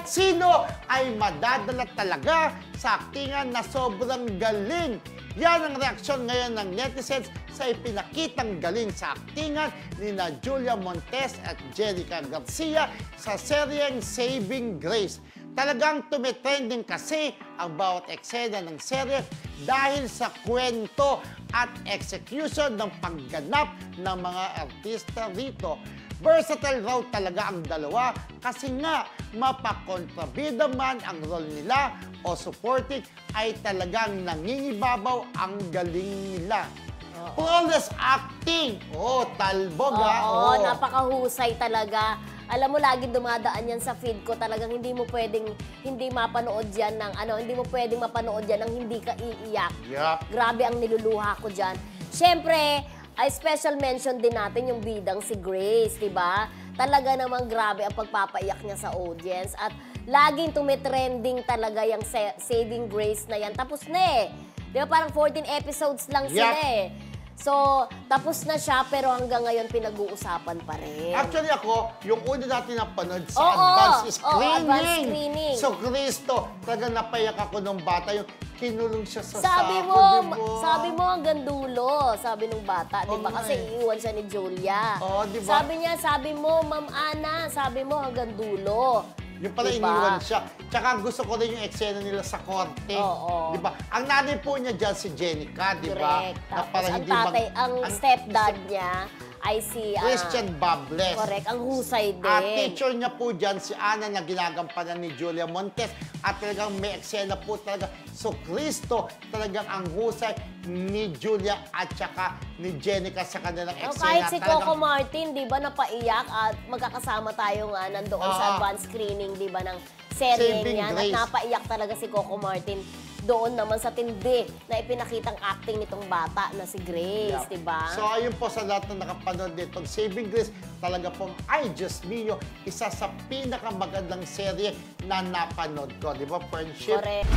Kahit sino ay madadala talaga sa aktingan na sobrang galing. Yan ang reaksyon ngayon ng netizens sa ipinakitang galing sa aktingan ni Julia Montes at Jenica Garcia sa seryeng Saving Grace. Talagang tumitrending kasi ang bawat eksena ng serye dahil sa kwento at execution ng pagganap ng mga artista rito. Versatile raw talaga ang dalawa kasi nga mapakontrabida man ang role nila o supporting ay talagang nangingibabaw ang galing nila. Flawless acting! Talbog ha! Oo, napakahusay talaga. Alam mo, laging dumadaan yan sa feed ko. Talagang hindi mo pwedeng hindi mapanood yan ng hindi mo pwedeng mapanood yan ng hindi ka iiyak. Yup. Grabe ang niluluha ko dyan. Siyempre, ay special mention din natin yung bidang si Grace, di ba? Talaga namang grabe ang pagpapaiyak niya sa audience. At laging tumitrending talaga yung Saving Grace na yan. Tapos na eh. Di ba parang 14 episodes lang sila eh. So, tapos na siya, pero hanggang ngayon pinag-uusapan pa rin. Actually ako, yung una natin napanood sa advance screening. Advance screening. So, Cristo, talagang napayak ako nung bata, yung kinulong siya sa Sabi sako, mo hanggang dulo, sabi nung bata, di ba? Kasi iiwan siya ni Julia. Di ba? Sabi mo, Ma'am Ana, sabi mo hanggang dulo. Yung pala diba? iniwan siya. Tsaka gusto ko rin yung eksena nila sa korte. Di ba? Ang nanay po niya dyan si Jenica, di ba? Correct. Na Tapos para ang hindi tatay, ang stepdad niya ay si Christian Bables. Correct, ang husay din. At teacher niya po dyan, si Ana, na ginagampanan ni Julia Montes. At talagang may eksena po talaga. So, Cristo, talagang ang husay ni Julia at saka ni Jenica sa kanilang eksena. Kahit si Coco Martin, di ba, napaiyak at magkakasama tayo nga nandoon sa advance screening, di ba, ng serye niya. At napaiyak talaga si Coco Martin doon naman sa tindi na ipinakitang acting nitong bata na si Grace, di ba? So, ayun po sa lahat na nakapanood nitong Saving Grace, talaga pong Ay Diyos Mio, isa sa pinakamagandang serye na napanood ko, di ba, friendship? Correct.